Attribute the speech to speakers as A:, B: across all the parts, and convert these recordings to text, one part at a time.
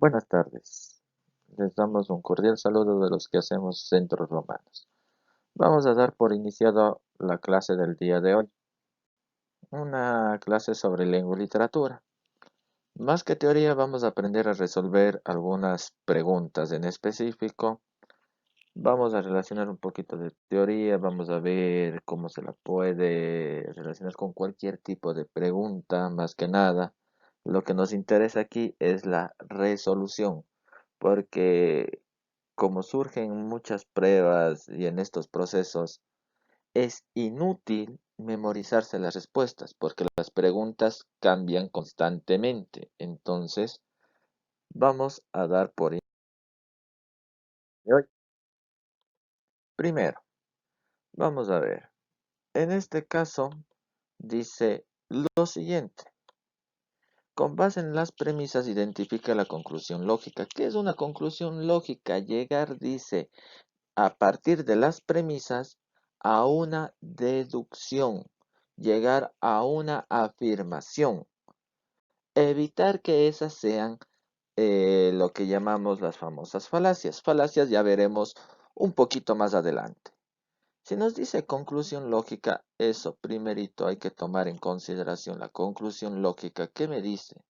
A: Buenas tardes. Les damos un cordial saludo de los que hacemos centros romanos. Vamos a dar por iniciado la clase del día de hoy, una clase sobre lengua y literatura. Más que teoría, vamos a aprender a resolver algunas preguntas en específico. Vamos a relacionar un poquito de teoría, vamos a ver cómo se la puede relacionar con cualquier tipo de pregunta, más que nada. Lo que nos interesa aquí es la resolución, porque como surgen muchas pruebas y en estos procesos, es inútil memorizarse las respuestas porque las preguntas cambian constantemente. Entonces, vamos a dar por hoy. Primero, vamos a ver. En este caso, dice lo siguiente. Con base en las premisas, identifica la conclusión lógica. ¿Qué es una conclusión lógica? Llegar, dice, a partir de las premisas a una deducción, llegar a una afirmación, evitar que esas sean lo que llamamos las famosas falacias. Falacias ya veremos un poquito más adelante. Si nos dice conclusión lógica, eso primerito hay que tomar en consideración la conclusión lógica. ¿Qué me dice?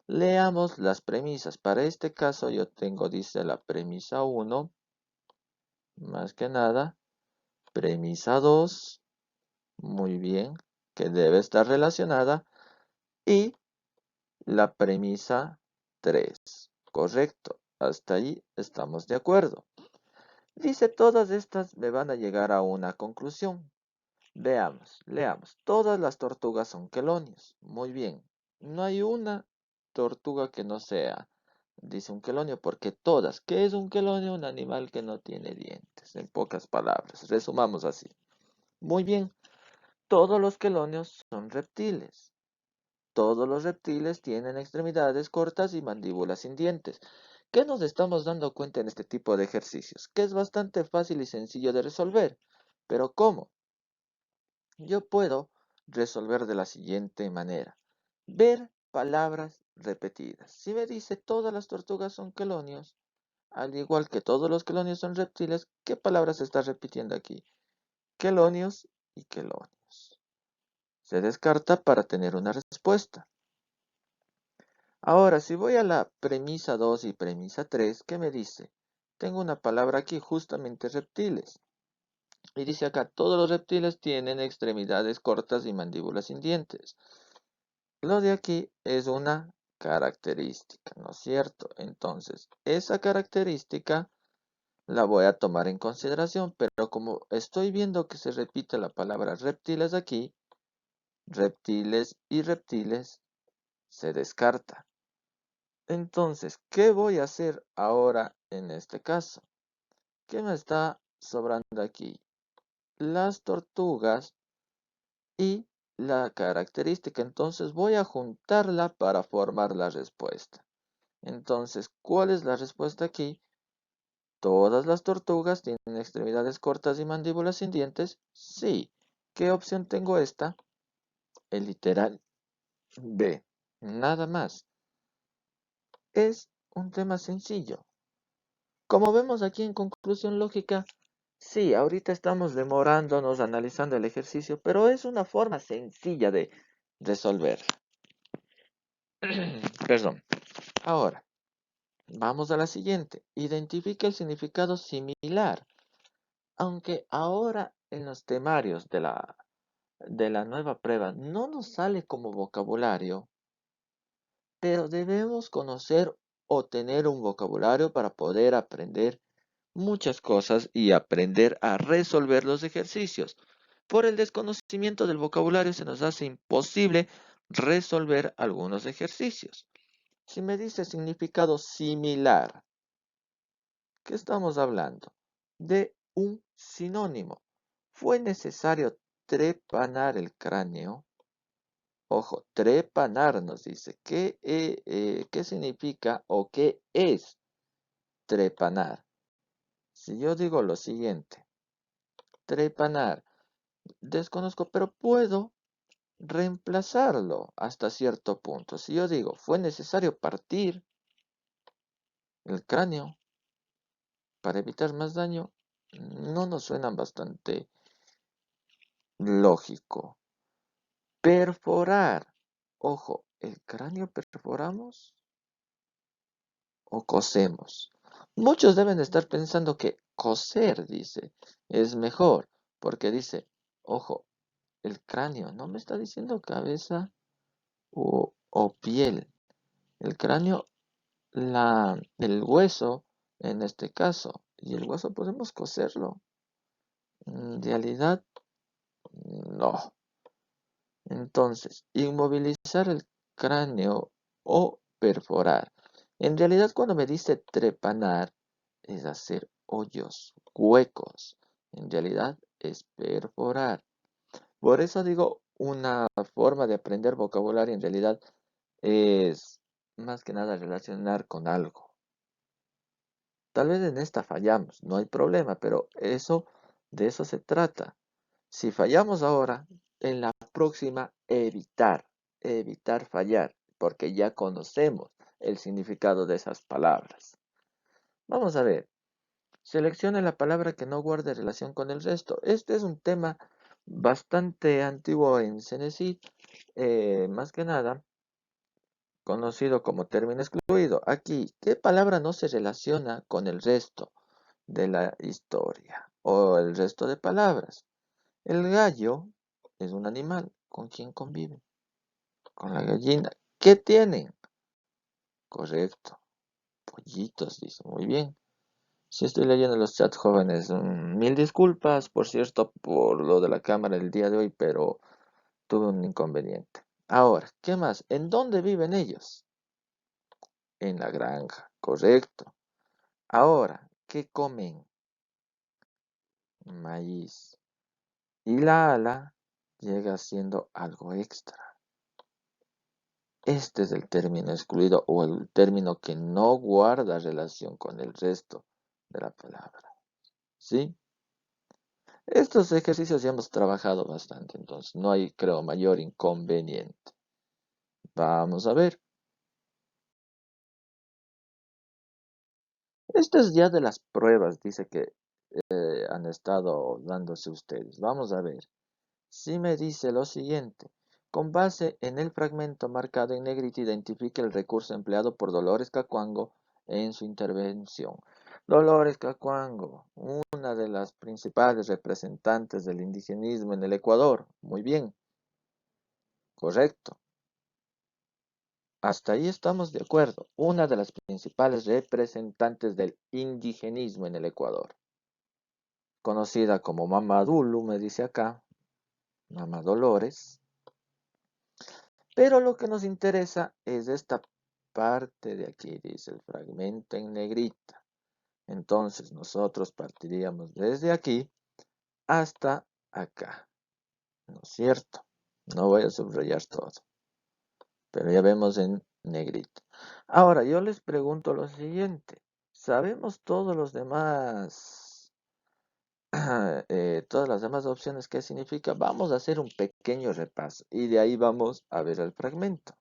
A: Leamos las premisas. Para este caso yo tengo, dice la premisa 1, más que nada. Premisa 2, muy bien, que debe estar relacionada. Y la premisa 3, correcto. Hasta ahí estamos de acuerdo. Dice, todas estas me van a llegar a una conclusión. Veamos, leamos. Todas las tortugas son quelonios. Muy bien. No hay una tortuga que no sea, dice un quelonio, porque todas. ¿Qué es un quelonio? Un animal que no tiene dientes, en pocas palabras. Resumamos así. Muy bien. Todos los quelonios son reptiles. Todos los reptiles tienen extremidades cortas y mandíbulas sin dientes. ¿Qué nos estamos dando cuenta en este tipo de ejercicios? Que es bastante fácil y sencillo de resolver. ¿Pero cómo? Yo puedo resolver de la siguiente manera. Ver palabras repetidas. Si me dice todas las tortugas son quelonios, al igual que todos los quelonios son reptiles, ¿qué palabras se está repitiendo aquí? Quelonios y quelonios. Se descarta para tener una respuesta. Ahora, si voy a la premisa 2 y premisa 3, ¿qué me dice? Tengo una palabra aquí, justamente reptiles. Y dice acá, todos los reptiles tienen extremidades cortas y mandíbulas sin dientes. Lo de aquí es una característica, ¿no es cierto? Entonces, esa característica la voy a tomar en consideración, pero como estoy viendo que se repite la palabra reptiles aquí, reptiles y reptiles se descarta. Entonces, ¿qué voy a hacer ahora en este caso? ¿Qué me está sobrando aquí? Las tortugas y la característica. Entonces voy a juntarla para formar la respuesta. Entonces, ¿cuál es la respuesta aquí? ¿Todas las tortugas tienen extremidades cortas y mandíbulas sin dientes? Sí. ¿Qué opción tengo esta? El literal B. Nada más. Es un tema sencillo. Como vemos aquí en conclusión lógica, sí, ahorita estamos demorándonos analizando el ejercicio, pero es una forma sencilla de resolver. Perdón. Ahora, vamos a la siguiente. Identifica el significado similar. Aunque ahora en los temarios de la nueva prueba no nos sale como vocabulario, pero debemos conocer o tener un vocabulario para poder aprender muchas cosas y aprender a resolver los ejercicios. Por el desconocimiento del vocabulario se nos hace imposible resolver algunos ejercicios. Si me dice significado similar, ¿qué estamos hablando? De un sinónimo. Fue necesario trepanar el cráneo. Ojo, trepanar nos dice. ¿Qué significa o qué es trepanar? Si yo digo lo siguiente, trepanar, desconozco, pero puedo reemplazarlo hasta cierto punto. Si yo digo, fue necesario partir, el cráneo, para evitar más daño, no nos suenan bastante lógico. Perforar. Ojo, ¿el cráneo perforamos o cosemos? Muchos deben estar pensando que coser, dice, es mejor, porque dice, ojo, el cráneo, no me está diciendo cabeza o piel. El cráneo, el hueso, en este caso, y el hueso podemos coserlo. En realidad, no. Entonces, inmovilizar el cráneo o perforar. En realidad, cuando me dice trepanar, es hacer hoyos, huecos. En realidad, es perforar. Por eso digo, una forma de aprender vocabulario en realidad es más que nada relacionar con algo. Tal vez en esta fallamos, no hay problema, pero de eso se trata. Si fallamos ahora, en la próxima evitar fallar, porque ya conocemos el significado de esas palabras. Vamos a ver, seleccione la palabra que no guarde relación con el resto. Este es un tema bastante antiguo en Cenecit, más que nada conocido como término excluido. Aquí, ¿qué palabra no se relaciona con el resto de la historia o el resto de palabras? El gallo es un animal. ¿Con quién convive? Con la gallina. ¿Qué tienen? Correcto. Pollitos, dice. Muy bien. Si estoy leyendo los chats jóvenes, mil disculpas, por cierto, por lo de la cámara el día de hoy, pero tuve un inconveniente. Ahora, ¿qué más? ¿En dónde viven ellos? En la granja. Correcto. Ahora, ¿qué comen? Maíz. Y la ala llega siendo algo extra. Este es el término excluido o el término que no guarda relación con el resto de la palabra. ¿Sí? Estos ejercicios ya hemos trabajado bastante, entonces no hay, creo, mayor inconveniente. Vamos a ver. Esto es ya de las pruebas, dice que han estado dándose ustedes. Vamos a ver. Si me dice lo siguiente, con base en el fragmento marcado en negrita, identifique el recurso empleado por Dolores Cacuango en su intervención. Dolores Cacuango, una de las principales representantes del indigenismo en el Ecuador. Muy bien, correcto. Hasta ahí estamos de acuerdo. Una de las principales representantes del indigenismo en el Ecuador. Conocida como Mama Dulu, me dice acá. Mama Dolores. Pero lo que nos interesa es esta parte de aquí, dice el fragmento en negrita. Entonces nosotros partiríamos desde aquí hasta acá, ¿no es cierto? No voy a subrayar todo, pero ya vemos en negrita. Ahora yo les pregunto lo siguiente. ¿Sabemos todos los demás, todas las demás opciones qué significa? Vamos a hacer un pequeño repaso y de ahí vamos a ver el fragmento.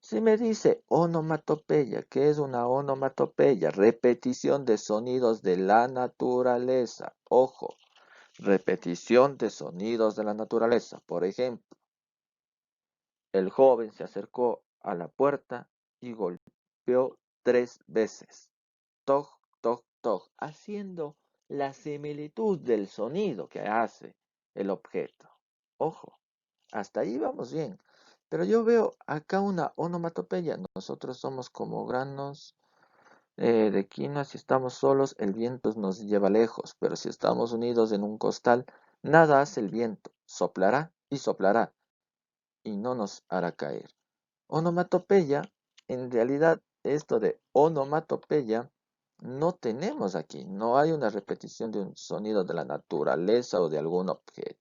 A: Si me dice onomatopeya, ¿qué es una onomatopeya? Repetición de sonidos de la naturaleza. Ojo, repetición de sonidos de la naturaleza. Por ejemplo, el joven se acercó a la puerta y golpeó 3 veces. Toc, toc, toc, haciendo la similitud del sonido que hace el objeto. Ojo, hasta ahí vamos bien. Pero yo veo acá una onomatopeya. Nosotros somos como granos de quinoa. Si estamos solos, el viento nos lleva lejos. Pero si estamos unidos en un costal, nada hace el viento. Soplará y soplará y no nos hará caer. Onomatopeya, en realidad, esto de onomatopeya no tenemos aquí. No hay una repetición de un sonido de la naturaleza o de algún objeto.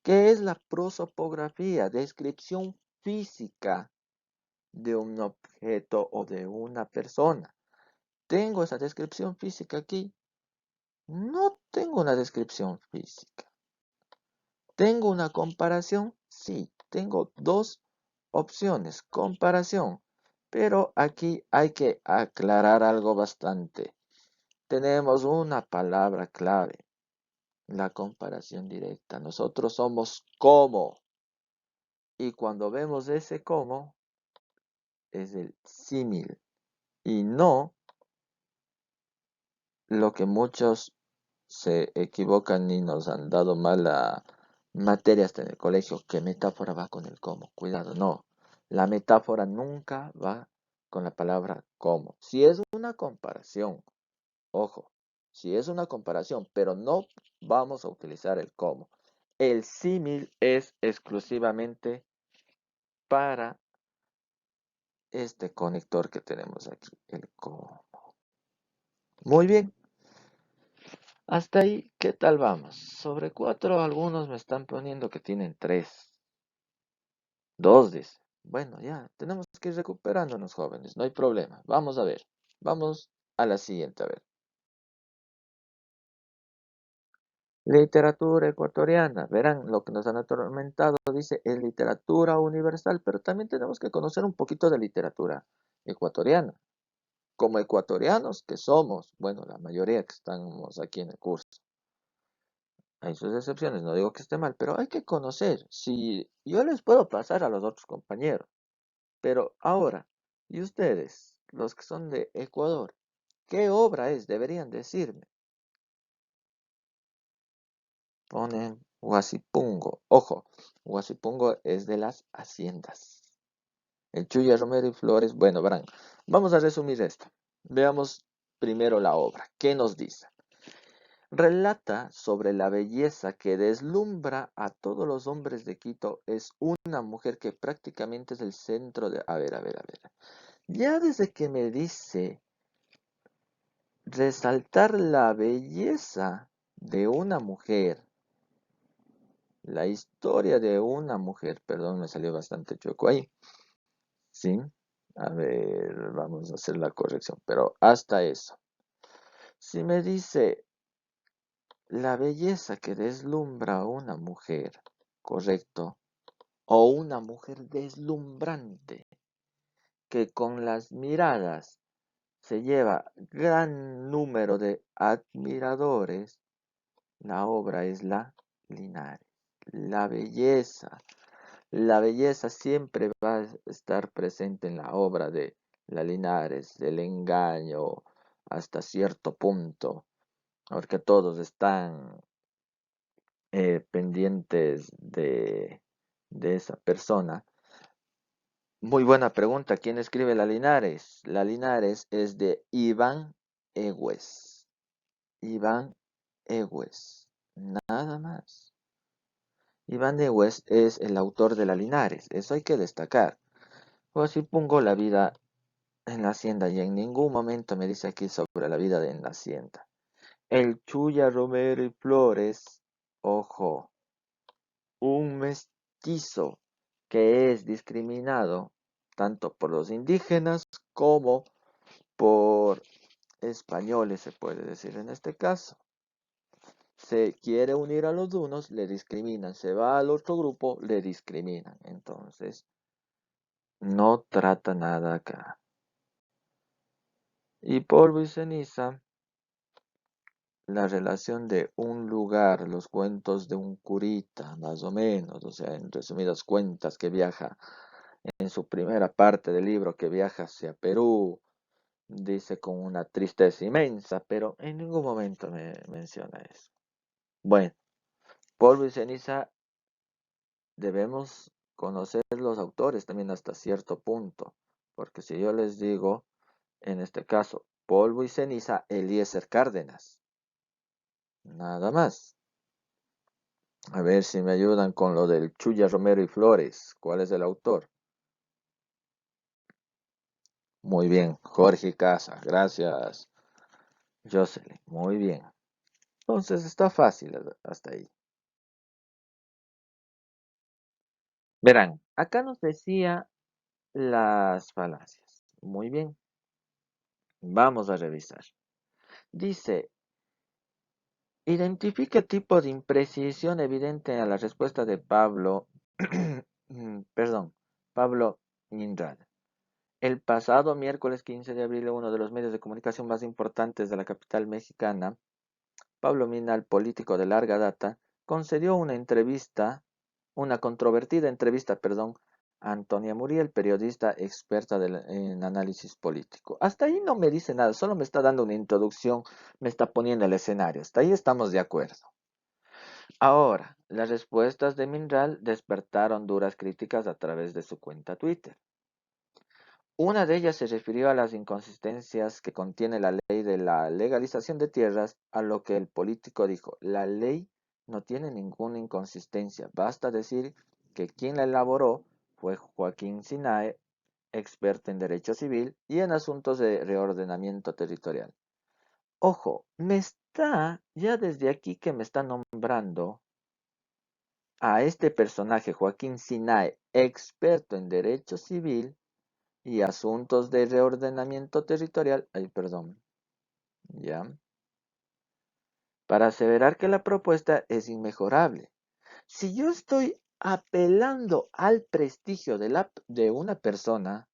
A: ¿Qué es la prosopografía? Descripción física de un objeto o de una persona. ¿Tengo esa descripción física aquí? No tengo una descripción física. ¿Tengo una comparación? Sí, tengo dos opciones. Comparación. Pero aquí hay que aclarar algo bastante. Tenemos una palabra clave, la comparación directa. Nosotros somos como. Y cuando vemos ese como, es el símil. Y no lo que muchos se equivocan y nos han dado mala materia hasta en el colegio, que metáfora va con el cómo. Cuidado, no. La metáfora nunca va con la palabra cómo. Si es una comparación, ojo, si es una comparación, pero no vamos a utilizar el cómo. El símil es exclusivamente para este conector que tenemos aquí, el cómo. Muy bien. Hasta ahí, ¿qué tal vamos? Sobre 4, algunos me están poniendo que tienen 3. 2 dice. Bueno, ya, tenemos que ir recuperándonos, jóvenes, no hay problema. Vamos a ver. Vamos a la siguiente, a ver. Literatura ecuatoriana. Verán, lo que nos han atormentado dice es literatura universal, pero también tenemos que conocer un poquito de literatura ecuatoriana. Como ecuatorianos que somos, bueno, la mayoría que estamos aquí en el curso. Hay sus excepciones, no digo que esté mal, pero hay que conocer. Si yo les puedo pasar a los otros compañeros, pero ahora, ¿y ustedes, los que son de Ecuador, qué obra es? Deberían decirme. Ponen Huasipungo. Ojo, Huasipungo es de las haciendas. El Chuya Romero y Flores, bueno, verán, vamos a resumir esto. Veamos primero la obra. ¿Qué nos dice? Relata sobre la belleza que deslumbra a todos los hombres de Quito. Es una mujer que prácticamente es el centro de... A ver. Ya desde que me dice resaltar la belleza de una mujer, la historia de una mujer, perdón, me salió bastante chueco ahí, ¿sí? A ver, vamos a hacer la corrección, pero hasta eso. Si me dice la belleza que deslumbra a una mujer, correcto, o una mujer deslumbrante que con las miradas se lleva gran número de admiradores, la obra es la Linares. La belleza, la belleza siempre va a estar presente en la obra de la Linares, el engaño hasta cierto punto, porque todos están pendientes de esa persona. Muy buena pregunta. ¿Quién escribe La Linares? La Linares es de Iván Egues. Iván Egues. Nada más. Iván Egues es el autor de La Linares. Eso hay que destacar. Pues si pongo la vida en la hacienda y en ningún momento me dice aquí sobre la vida en la hacienda. El Chuya Romero y Flores. Ojo. Un mestizo que es discriminado tanto por los indígenas como por españoles, se puede decir en este caso. Se quiere unir a los unos, le discriminan. Se va al otro grupo, le discriminan. Entonces, no trata nada acá. Y polvo y ceniza, la relación de un lugar, los cuentos de un curita, más o menos, o sea, en resumidas cuentas, que viaja en su primera parte del libro, que viaja hacia Perú, dice con una tristeza inmensa, pero en ningún momento me menciona eso. Bueno, polvo y ceniza, debemos conocer los autores también hasta cierto punto, porque si yo les digo, en este caso, polvo y ceniza, Eliezer Cárdenas, nada más. A ver si me ayudan con lo del Chuya Romero y Flores. ¿Cuál es el autor? Muy bien, Jorge Casa. Gracias, Jocelyn. Muy bien. Entonces está fácil hasta ahí. Verán, acá nos decía las falacias. Muy bien, vamos a revisar. Dice, identifica tipo de imprecisión evidente a la respuesta de Pablo, perdón, Pablo Indrad. El pasado miércoles 15 de abril, uno de los medios de comunicación más importantes de la capital mexicana, Pablo Mina, el político de larga data, concedió una controvertida entrevista, perdón, a Antonia Muriel, periodista experta en análisis político. Hasta ahí no me dice nada, solo me está dando una introducción, me está poniendo el escenario. Hasta ahí estamos de acuerdo. Ahora, las respuestas de Minral despertaron duras críticas a través de su cuenta Twitter. Una de ellas se refirió a las inconsistencias que contiene la ley de la legalización de tierras, a lo que el político dijo: la ley no tiene ninguna inconsistencia, basta decir que quien la elaboró fue Joaquín Sinae, experto en derecho civil y en asuntos de reordenamiento territorial. Ojo, ya desde aquí que me está nombrando a este personaje, Joaquín Sinae, experto en derecho civil y asuntos de reordenamiento territorial, ay, perdón, ya, para aseverar que la propuesta es inmejorable. Si yo estoy apelando al prestigio de una persona,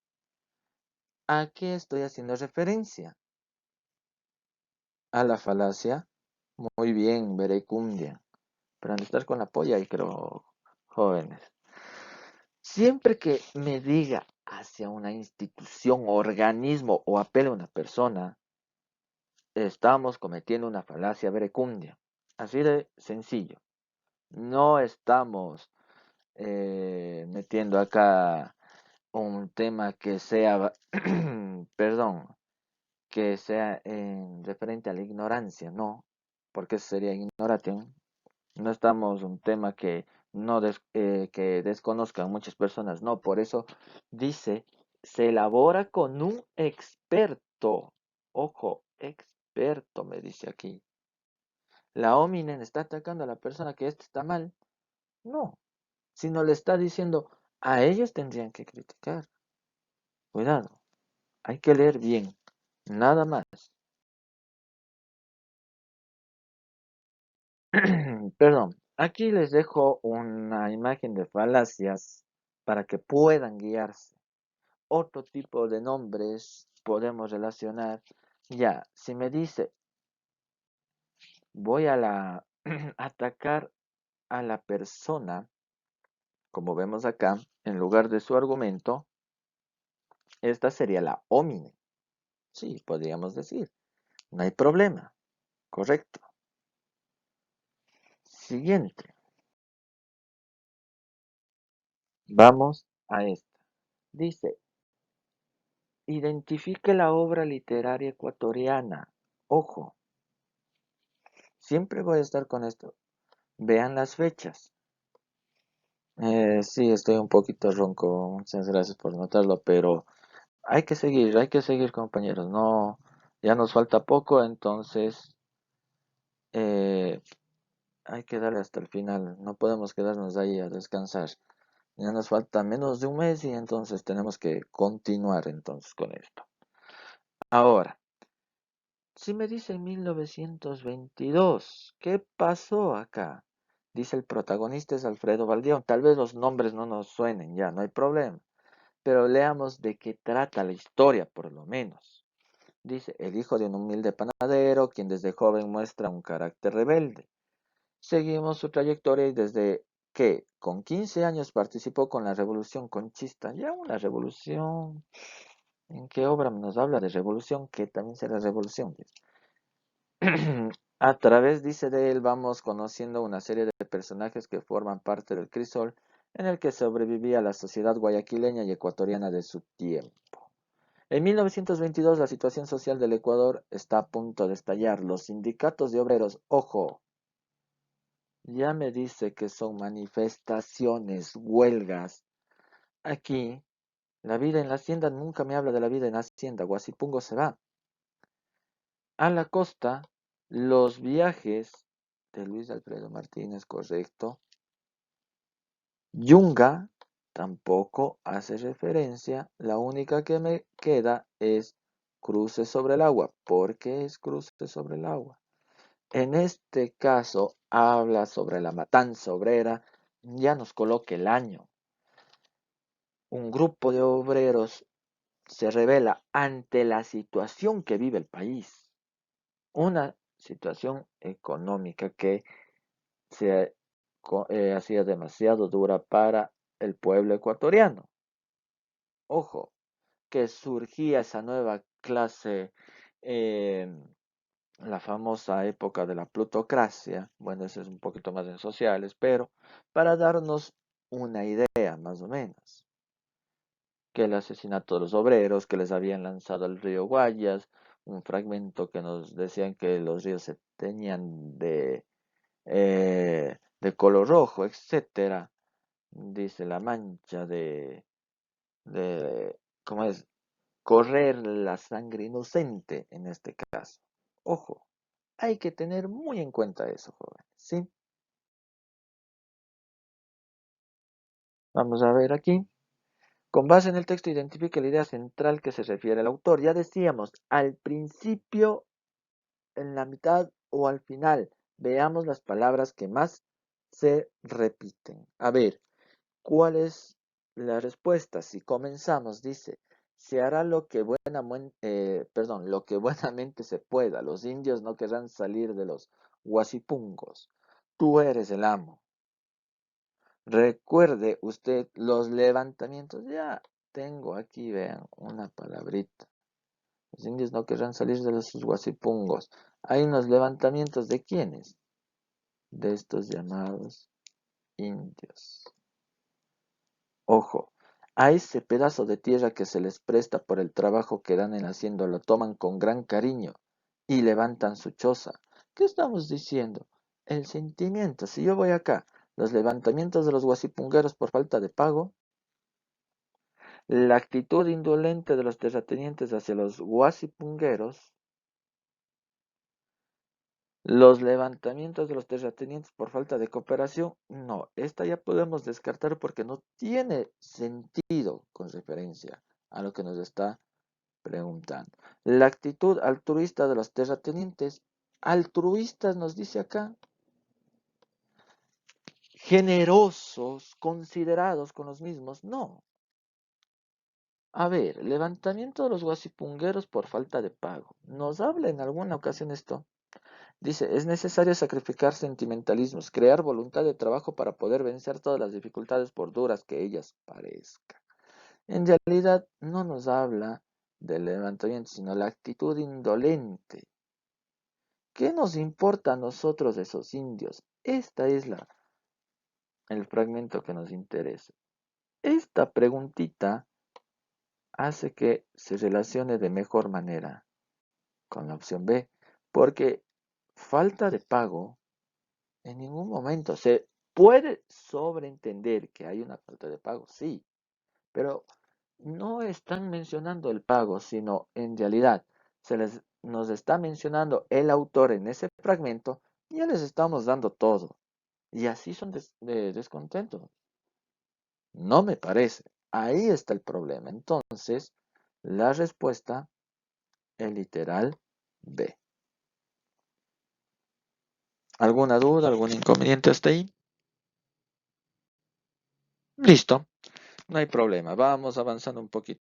A: ¿a qué estoy haciendo referencia? A la falacia. Muy bien, verecundia. Pero han de estar con la polla y creo, jóvenes. Siempre que me diga hacia una institución, organismo o apele a una persona, estamos cometiendo una falacia verecundia. Así de sencillo. No estamos metiendo acá un tema que sea, perdón, que sea en referente a la ignorancia, no, porque eso sería ignoration. No estamos un tema que desconozcan muchas personas, no, por eso dice, se elabora con un experto. Ojo, experto, me dice aquí. La hominen está atacando a la persona que esto está mal. No, sino le está diciendo, a ellos tendrían que criticar. Cuidado, hay que leer bien, nada más. Perdón, aquí les dejo una imagen de falacias para que puedan guiarse. Otro tipo de nombres podemos relacionar. Ya, si me dice, voy a atacar a la persona, como vemos acá, en lugar de su argumento, esta sería la homine. Sí, podríamos decir. No hay problema. Correcto. Siguiente. Vamos a esta. Dice, identifique la obra literaria ecuatoriana. Ojo, siempre voy a estar con esto. Vean las fechas. Sí, estoy un poquito ronco. Muchas gracias por notarlo, pero hay que seguir, compañeros. No, ya nos falta poco, entonces eh, hay que darle hasta el final. No podemos quedarnos ahí a descansar. Ya nos falta menos de un mes y entonces tenemos que continuar entonces con esto. Ahora, si me dice 1922, ¿qué pasó acá? Dice el protagonista es Alfredo Valdión. Tal vez los nombres no nos suenen ya, no hay problema. Pero leamos de qué trata la historia, por lo menos. Dice, el hijo de un humilde panadero, quien desde joven muestra un carácter rebelde. Seguimos su trayectoria y desde que con 15 años participó con la Revolución Conchista. Ya una revolución. ¿En qué obra nos habla de revolución? Que también será revolución. A través, dice de él, vamos conociendo una serie de personajes que forman parte del crisol en el que sobrevivía la sociedad guayaquileña y ecuatoriana de su tiempo. En 1922 la situación social del Ecuador está a punto de estallar. Los sindicatos de obreros, ojo, ya me dice que son manifestaciones, huelgas. Aquí, la vida en la hacienda nunca me habla de la vida en la hacienda. Guasipungo se va. A la costa, los viajes de Luis Alfredo Martínez, correcto. Yunga tampoco hace referencia. La única que me queda es Cruce sobre el agua. ¿Por qué es Cruce sobre el agua? En este caso habla sobre la matanza obrera. Ya nos coloque el año. Un grupo de obreros se revela ante la situación que vive el país, una situación económica que se hacía demasiado dura para el pueblo ecuatoriano. Ojo, que surgía esa nueva clase, en la famosa época de la plutocracia, bueno, eso es un poquito más en sociales, pero para darnos una idea más o menos, que el asesinato de los obreros que les habían lanzado al río Guayas, un fragmento que nos decían que los ríos se teñían de color rojo, etcétera, dice la mancha de, ¿cómo es? Correr la sangre inocente en este caso. Ojo, hay que tener muy en cuenta eso, jóvenes, ¿sí? Vamos a ver aquí. Con base en el texto, identifique la idea central que se refiere al autor. Ya decíamos, al principio, en la mitad o al final. Veamos las palabras que más se repiten. A ver, ¿cuál es la respuesta? Si comenzamos, dice, se hará lo que buenamente se pueda. Los indios no querrán salir de los huasipungos. Tú eres el amo. Recuerde usted los levantamientos. Ya tengo aquí, vean, una palabrita. Los indios no querrán salir de los huasipungos. Hay unos levantamientos de quiénes? De estos llamados indios. Ojo, a ese pedazo de tierra que se les presta por el trabajo que dan en haciendo, lo toman con gran cariño y levantan su choza. ¿Qué estamos diciendo? El sentimiento. Si yo voy acá, los levantamientos de los guasipungueros por falta de pago, la actitud indolente de los terratenientes hacia los guasipungueros, los levantamientos de los terratenientes por falta de cooperación, no, esta ya podemos descartar porque no tiene sentido con referencia a lo que nos está preguntando. La actitud altruista de los terratenientes, altruistas nos dice acá, generosos, considerados con los mismos, no. A ver, levantamiento de los guasipungueros por falta de pago. ¿Nos habla en alguna ocasión esto? Dice, es necesario sacrificar sentimentalismos, crear voluntad de trabajo para poder vencer todas las dificultades por duras que ellas parezcan. En realidad no nos habla del levantamiento, sino la actitud indolente. ¿Qué nos importa a nosotros esos indios? Esta es el fragmento que nos interesa. Esta preguntita hace que se relacione de mejor manera con la opción B, porque falta de pago en ningún momento se puede sobreentender que hay una falta de pago, sí, pero no están mencionando el pago, sino en realidad nos está mencionando el autor en ese fragmento y ya les estamos dando todo. Y así son descontentos. No me parece. Ahí está el problema. Entonces, la respuesta es literal B. ¿Alguna duda, algún inconveniente hasta ahí? Listo, no hay problema. Vamos avanzando un poquito.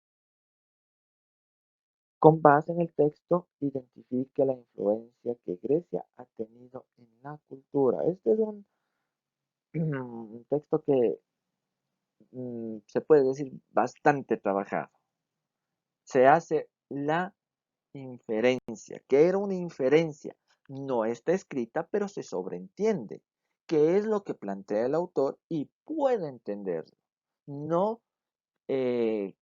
A: Con base en el texto, identifique la influencia que Grecia ha tenido en la cultura. Este es un texto que se puede decir bastante trabajado. Se hace la inferencia. ¿Qué era una inferencia? No está escrita, pero se sobreentiende. ¿Qué es lo que plantea el autor? Y puede entenderlo. No eh,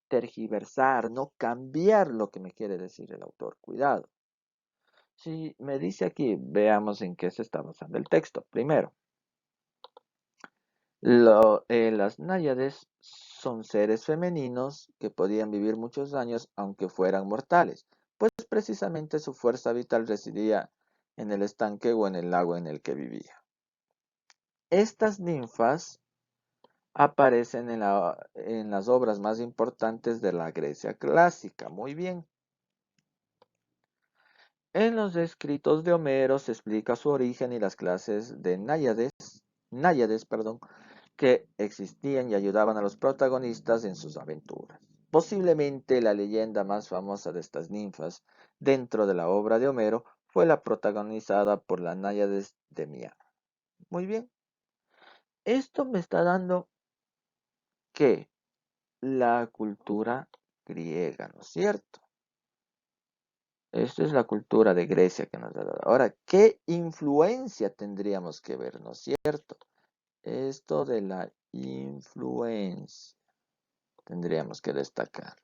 A: tergiversar, no cambiar lo que me quiere decir el autor. Cuidado. Si me dice aquí, veamos en qué se está basando el texto. Primero, las náyades son seres femeninos que podían vivir muchos años aunque fueran mortales, pues precisamente su fuerza vital residía en el estanque o en el lago en el que vivía. Estas ninfas aparecen en las obras más importantes de la Grecia clásica. Muy bien. En los escritos de Homero se explica su origen y las clases de náyades, que existían y ayudaban a los protagonistas en sus aventuras. Posiblemente la leyenda más famosa de estas ninfas dentro de la obra de Homero fue la protagonizada por la Náyades de Mía. Muy bien, esto me está dando que la cultura griega, ¿no es cierto? Esta es la cultura de Grecia que nos ha dado. Ahora, ¿qué influencia tendríamos que ver, ¿no es cierto? Esto de la influencia tendríamos que destacar.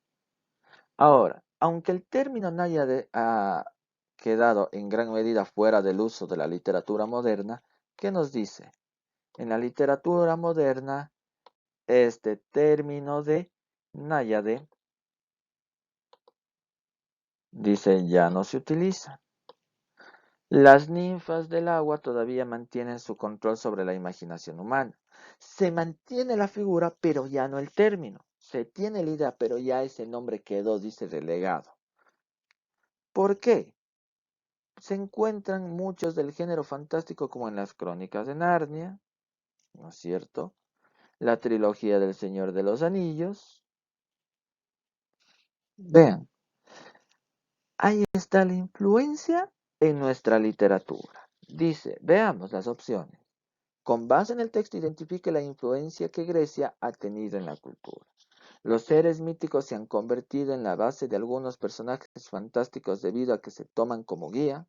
A: Ahora, aunque el término náyade ha quedado en gran medida fuera del uso de la literatura moderna, ¿qué nos dice? En la literatura moderna, este término de náyade, dice, ya no se utiliza. Las ninfas del agua todavía mantienen su control sobre la imaginación humana. Se mantiene la figura, pero ya no el término. Se tiene la idea, pero ya ese nombre quedó, dice, relegado. ¿Por qué? Se encuentran muchos del género fantástico como en las Crónicas de Narnia, ¿no es cierto? La trilogía del Señor de los Anillos. Vean, ahí está la influencia en nuestra literatura. Dice, veamos las opciones. Con base en el texto identifique la influencia que Grecia ha tenido en la cultura. Los seres míticos se han convertido en la base de algunos personajes fantásticos debido a que se toman como guía.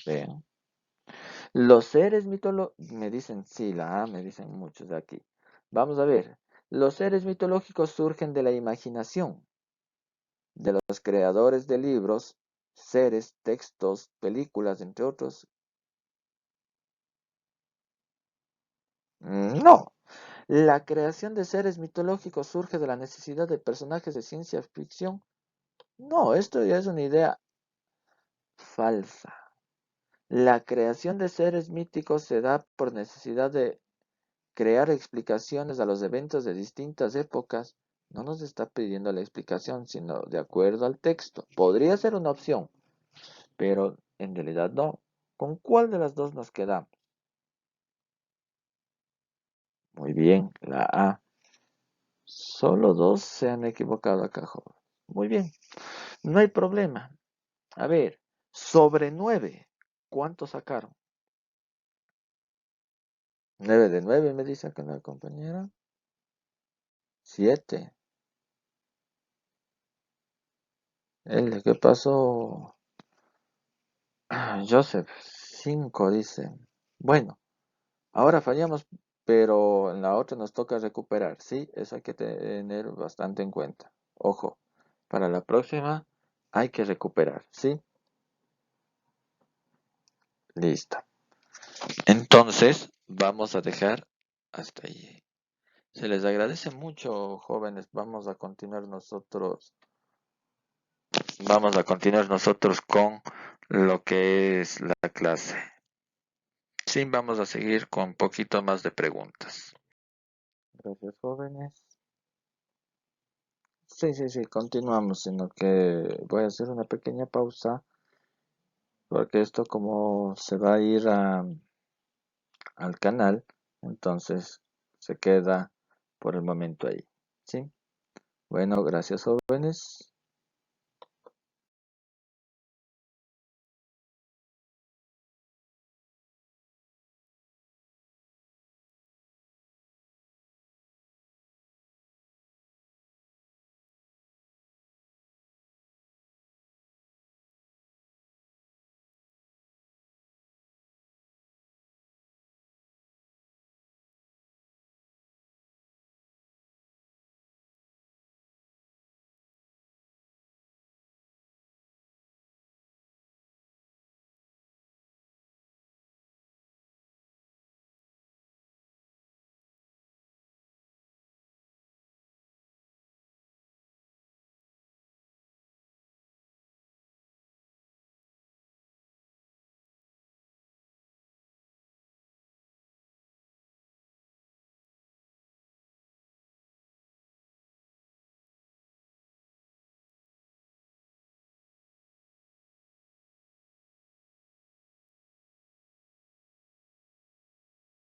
A: Vean. Los seres mitológicos, me dicen, sí, la A, me dicen muchos de aquí. Vamos a ver. Los seres mitológicos surgen de la imaginación de los creadores de libros, seres, textos, películas, entre otros. No. La creación de seres mitológicos surge de la necesidad de personajes de ciencia ficción. No, esto ya es una idea falsa. La creación de seres míticos se da por necesidad de crear explicaciones a los eventos de distintas épocas. No nos está pidiendo la explicación, sino de acuerdo al texto. Podría ser una opción, pero en realidad no. ¿Con cuál de las dos nos quedamos? Muy bien, la A. Solo dos se han equivocado acá, joven. Muy bien, no hay problema. A ver, sobre 9, ¿cuánto sacaron? 9 de 9 me dice acá la compañera. 7. ¿Qué pasó? Joseph, 5 dice. Bueno, ahora fallamos, pero en la otra nos toca recuperar, ¿sí? Eso hay que tener bastante en cuenta. Ojo, para la próxima hay que recuperar, ¿sí? Listo. Entonces, vamos a dejar hasta ahí. Se les agradece mucho, jóvenes. Vamos a continuar nosotros con lo que es la clase. Sí, vamos a seguir con un poquito más de preguntas. Gracias, jóvenes. Sí, sí, sí, continuamos, sino que voy a hacer una pequeña pausa porque esto como se va a ir al canal, entonces se queda por el momento ahí. ¿Sí? Bueno, gracias, jóvenes.